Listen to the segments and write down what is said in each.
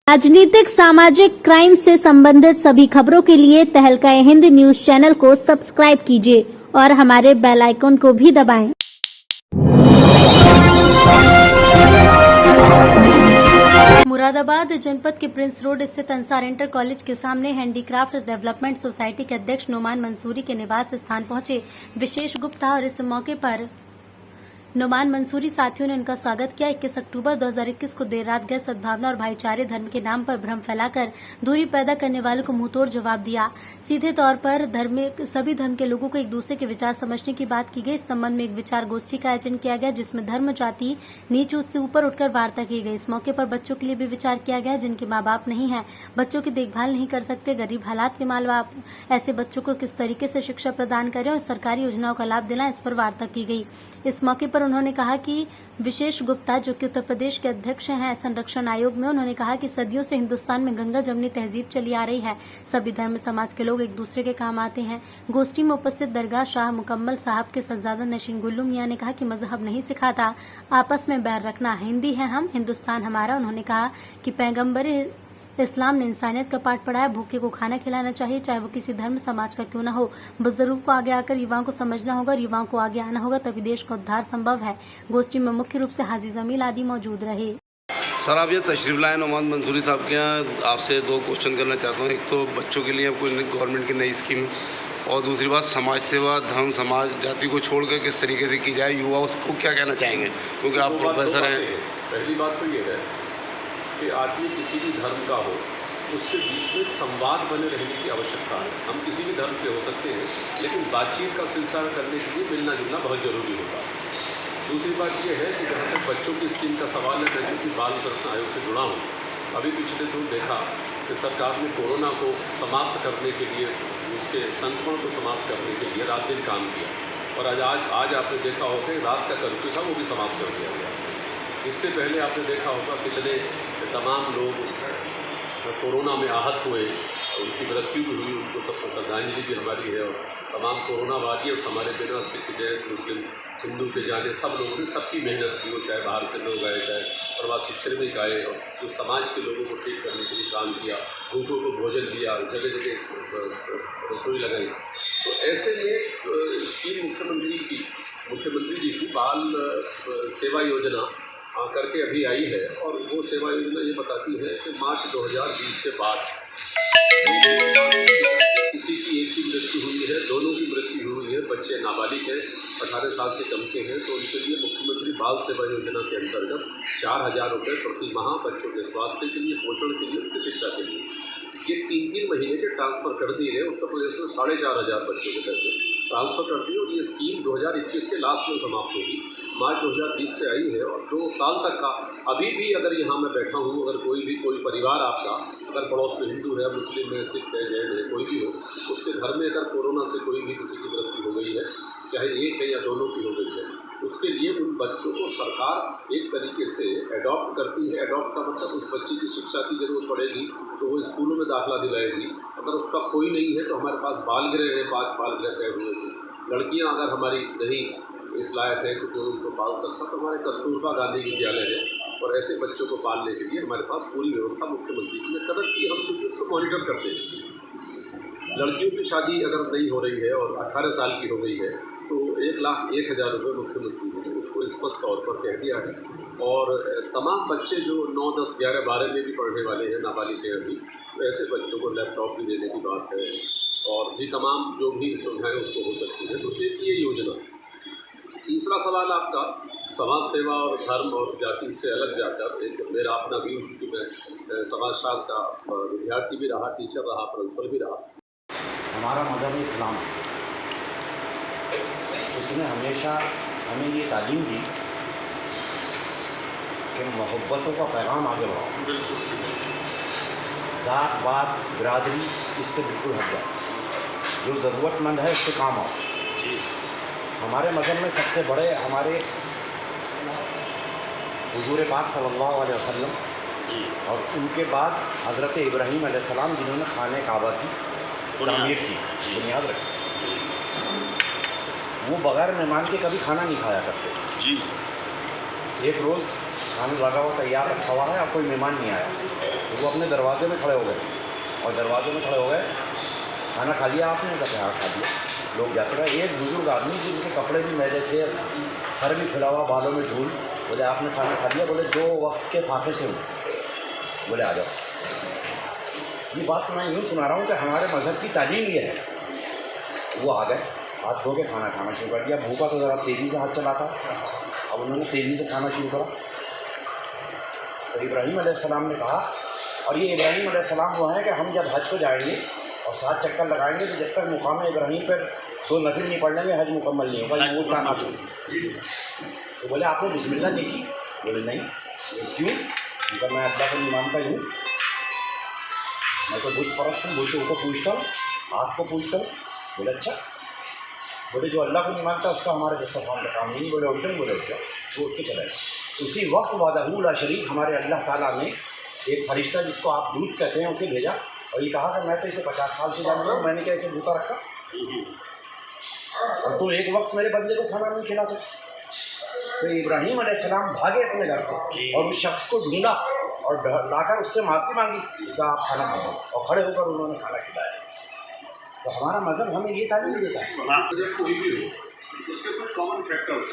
राजनीतिक सामाजिक क्राइम से संबंधित सभी खबरों के लिए तहलका हिंद न्यूज चैनल को सब्सक्राइब कीजिए और हमारे बेल आइकन को भी दबाएं। मुरादाबाद जनपद के प्रिंस रोड स्थित अंसार इंटर कॉलेज के सामने हैंडीक्राफ्ट डेवलपमेंट सोसाइटी के अध्यक्ष नुमान मंसूरी के निवास स्थान पहुंचे विशेष गुप्ता और इस मौके पर नुमान मंसूरी साथियों ने उनका स्वागत किया। 21 अक्टूबर 2021 को देर रात गए सद्भावना और भाईचारे धर्म के नाम पर भ्रम फैलाकर दूरी पैदा करने वालों को मुंहतोड़ जवाब दिया। सीधे तौर पर सभी धर्म के लोगों को एक दूसरे के विचार समझने की बात की गई। इस संबंध में एक विचार गोष्ठी का आयोजन किया गया जिसमें धर्म जाति नीच से ऊपर उठकर वार्ता की गई। इस मौके पर बच्चों के लिए भी विचार किया गया जिनके माँ बाप नहीं है, बच्चों की देखभाल नहीं कर सकते, गरीब हालात के माँ बाप ऐसे बच्चों को किस तरीके से शिक्षा प्रदान करें और सरकारी योजनाओं का लाभ दिलाएं, इस पर वार्ता की गई। इस मौके पर उन्होंने कहा कि विशेष गुप्ता जो कि उत्तर प्रदेश के अध्यक्ष हैं संरक्षण आयोग में, उन्होंने कहा कि सदियों से हिंदुस्तान में गंगा जमनी तहजीब चली आ रही है। सभी धर्म समाज के लोग एक दूसरे के काम आते हैं। गोष्ठी में उपस्थित दरगाह शाह मुकम्मल साहब के सज्जादा नशीन गुल्लू मियां ने कहा कि मजहब नहीं सिखाता आपस में बैर रखना, हिंदी है हम, हिंदुस्तान हमारा। उन्होंने कहा कि पैगम्बर इस्लाम ने इंसानियत का पाठ पढ़ाया, भूखे को खाना खिलाना चाहिए चाहे वो किसी धर्म समाज का क्यों न हो। बुजुर्गों को आगे आकर युवाओं को समझना होगा और युवाओं को आगे आना होगा, तभी देश का उद्धार संभव है। गोष्ठी में मुख्य रूप से हाजी जमील आदि मौजूद रहे। सर, आप ये तशरीफ लाए नुमान मंसूरी साहब के यहाँ, आपसे दो क्वेश्चन करना चाहता हूँ। एक तो बच्चों के लिए कोई गवर्नमेंट की नई स्कीम, और दूसरी बात समाज सेवा धर्म समाज जाति को छोड़कर किस तरीके से की जाए, युवा उसको क्या कहना चाहेंगे, क्योंकि आप प्रोफेसर हैं। पहली बात तो ये है कि आदमी किसी भी धर्म का हो, उसके बीच में एक संवाद बने रहने की आवश्यकता है। हम किसी भी धर्म के हो सकते हैं, लेकिन बातचीत का सिलसिला करने के लिए मिलना जुलना बहुत ज़रूरी होता है। दूसरी बात यह है कि जहाँ तक बच्चों की स्कीम का सवाल है, मैं चूँकि बाल संरक्षण आयोग से जुड़ा हूँ, अभी पिछले दिन देखा कि सरकार ने कोरोना को समाप्त करने के लिए, उसके संक्रमण को समाप्त करने के लिए रात दिन काम किया, और आज आपने देखा होगा कि रात का कर्फ्यू था वो भी समाप्त कर दिया गया। इससे पहले आपने देखा होगा कितने तमाम लोग कोरोना में आहत हुए, उनकी मृत्यु भी हुई, उनको सबको श्रद्धांजलि भी हमारी है। और तमाम कोरोना वॉरियर्स हमारे बिना सिख जैन मुस्लिम हिंदू के जाने सब लोगों ने सबकी मेहनत की, वो चाहे बाहर से लोग आए, चाहे प्रवासी श्रमिक आए, और जो समाज के लोगों को ठीक करने के लिए काम किया, भूखों को भोजन दिया, जगह जगह रसोई लगाई। तो ऐसे में स्कीम मुख्यमंत्री जी की बाल सेवा योजना करके अभी आई है, और वो सेवा योजना ये बताती है कि मार्च 2020 के बाद किसी की एक की मृत्यु हुई है, दोनों की मृत्यु हुई है, बच्चे नाबालिग हैं, 18 साल से कम के हैं, तो उनके लिए मुख्यमंत्री बाल सेवा योजना के अंतर्गत 4000 रुपये प्रति माह बच्चों के स्वास्थ्य के लिए, पोषण के लिए, उनकी शिक्षा के लिए ये 3-3 महीने के ट्रांसफ़र कर दिए गए। उत्तर प्रदेश में 4500 बच्चों के पैसे ट्रांसफ़र कर दिए, और ये स्कीम 2021 के लास्ट में समाप्त होगी। मार्च 2020 से आई है, और 2 साल तक का अभी भी अगर यहाँ मैं बैठा हूँ, अगर कोई परिवार आपका अगर पड़ोस में हिंदू है, मुस्लिम है, सिख है, जैन है, कोई भी हो, उसके घर में अगर कोरोना से कोई भी किसी की मृत्यु हो गई है, चाहे एक है या दोनों की हो गई है, उसके लिए उन बच्चों को सरकार एक तरीके से एडॉप्ट करती है। एडॉप्ट का मतलब उस बच्चे की शिक्षा की ज़रूरत पड़ेगी तो वो स्कूलों में दाखिला दिलाएगी। अगर उसका कोई नहीं है तो हमारे पास बाल गृह है, 5 बाल गृह तय हुए थे। लड़कियां अगर हमारी नहीं इस लायक है कि कोई उनको पाल सकता, तो हमारे कस्तूरबा गांधी विद्यालय है, और ऐसे बच्चों को पालने के लिए हमारे पास पूरी व्यवस्था मुख्यमंत्री जी ने कर रखी है। हम चूँकि उसको मॉनिटर करते हैं। लड़कियों की शादी अगर नहीं हो रही है और 18 साल की हो गई है, तो 1,01,000 रुपये मुख्यमंत्री जी ने उसको स्पष्ट तौर पर कह दिया है। और तमाम बच्चे जो 9, 10, 11, 12 में भी पढ़ने वाले हैं, नाबालिग हैं अभी, तो ऐसे बच्चों को लैपटॉप भी देने की बात है, और भी तमाम जो भी सुविधाएँ उसको हो सकती है, तो ये योजना। तीसरा सवाल आपका समाज सेवा और धर्म और जाति से अलग जाकर एक मेरा अपना व्यू, चूँकि मैं समाजशास्त्र का विद्यार्थी भी रहा, टीचर रहा, प्रिंसिपल भी रहा। हमारा मज़हब इस्लाम, उसने हमेशा हमें ये तालीम दी कि मोहब्बतों का पैगाम आगे बढ़ाओ, ज़ात बात बिरादरी इससे बिल्कुल हट जाओ, जो ज़रूरतमंद है उससे काम आओ। हमारे मज़हब में सबसे बड़े हमारे हुज़ूर पाक सल्लल्लाहु अलैहि वसल्लम, और उनके बाद हज़रत इब्राहीम अलैहिस्सलाम, जिन्होंने खाने काबा की तामीर की बुनियाद रखी। वो बग़ैर मेहमान के कभी खाना नहीं खाया करते जी। एक रोज़ खाना लगा हुआ तैयार रखा हुआ है और कोई मेहमान नहीं आया, तो वो अपने दरवाजे में खड़े हो गए और दरवाजे में खड़े हो गए, खाना खा लिया आपने? कहते हाँ खा लिया। लोग जाते रहे। एक बुजुर्ग आदमी जिनके कपड़े भी मैले थे, सर भी फैला हुआ, बालों में धूल, बोले आपने खाना खा लिया? बोले 2 वक्त के फाके से हूँ। बोले आ जाओ। ये बात मैं यूँ सुना रहा हूँ कि हमारे मज़हब की तालीम ये है। वो आ गए, हाथ धो के खाना खाना शुरू कर दिया। भूखा तो ज़रा तेज़ी से हाथ चलाता, अब उन्होंने तेज़ी से खाना शुरू करा। तो इब्राहीम अलैहिस्सलाम ने कहा, और ये इब्राहीम अलैहिस्सलाम वो है कि हम जब हज को जाएंगे और 7 चक्कर लगाएंगे तो जब तक मुकाम इब्राहीम पर 2 नफिल नहीं पढ़ लेंगे हज मुकम्मल नहीं होगा। ये वो था तो बोले आपने बिस्मिल्लाह नहीं की? बोले नहीं। क्यों? क्योंकि मैं अल्लाह को नहीं मानता हूँ, मैं तो बुत परस्त हूँ, बुतों को पूछता हूँ, हाथ को पूछता हूँ। बोले अच्छा। बोले जो अल्लाह को नहीं मानता उसका हमारे दस्तरखान का काम नहीं। बोले उल्टे, बोले उल्टे, वो उठ के चले गए। उसी वक्त वादहू ला शरीक हमारे अल्लाह ताला ने एक फरिश्ता जिसको आप दूत कहते हैं उसे भेजा और ये कहा कि मैं तो इसे 50 साल से जानता हूँ, मैंने क्या इसे भूखा रखा और तुम एक वक्त मेरे बंदे को खाना नहीं खिला सकते? तो इब्राहीम अलैहिस्सलाम भागे अपने घर से और उस शख्स को ढूंढा और लाकर उससे माफ़ी मांगी कि आप खाना खाओ, और खड़े होकर उन्होंने खाना खिलाया। तो हमारा मज़हब हमें ये तालीम देता है। मज़हब कोई भी हो उसके कुछ कॉमन फैक्टर्स,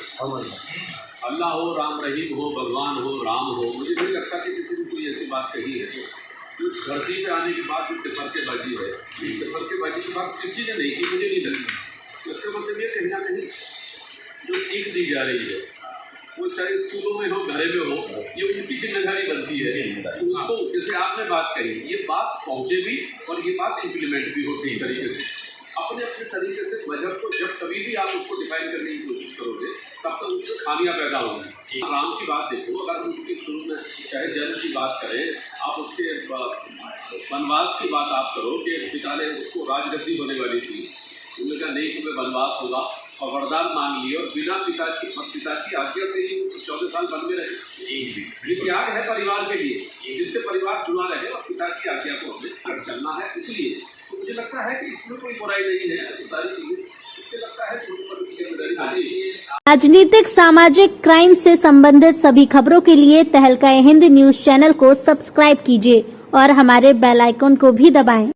अल्लाह हो, राम रहीम हो, भगवान हो, राम हो। मुझे नहीं लगता कि किसी ने कोई ऐसी बात कही है जो धरती पे आने के बाद जो तफरकेबाजी है, तफरकेबाजी की बात किसी ने नहीं की, मुझे नहीं लगती। उसका मतलब ये कहीं ना कहीं जो सीख दी जा रही है वो चाहे स्कूलों में हो, घरे में हो, ये उनकी जिम्मेदारी बनती है। तो उसको जैसे आपने बात कही, ये बात पहुँचे भी और ये बात इम्प्लीमेंट भी होती है तरीके से, अपने अपने तरीके से। मजहब को जब कभी भी आप उसको डिफाइन करने की कोशिश करोगे तब तक उसमें खामियां पैदा होंगी। राम की बात देखो, अगर हम उनके शुरू में चाहे जन्म की बात करें, आप उसके वनवास की बात आप करो कि पिता ने उसको राजगद्दी होने वाली थी, उन्होंने कहा नहीं तुम्हें वनवास होगा और वरदान मांग लिए और बिना पिता की आज्ञा से ही 14 साल वन में रहे। ये त्याग है परिवार के लिए, जिससे परिवार जुड़ा रहे और पिता की आज्ञा को हमें चलना है। इसलिए तो मुझे लगता है कि इसमें कोई बुराई नहीं है। तो सारी चीज़ें मुझे लगता है कि हम सभी की जिम्मेदारी। राजनीतिक सामाजिक क्राइम से संबंधित सभी खबरों के लिए तहलका हिंद न्यूज चैनल को सब्सक्राइब कीजिए और हमारे बेल आइकन को भी दबाएं।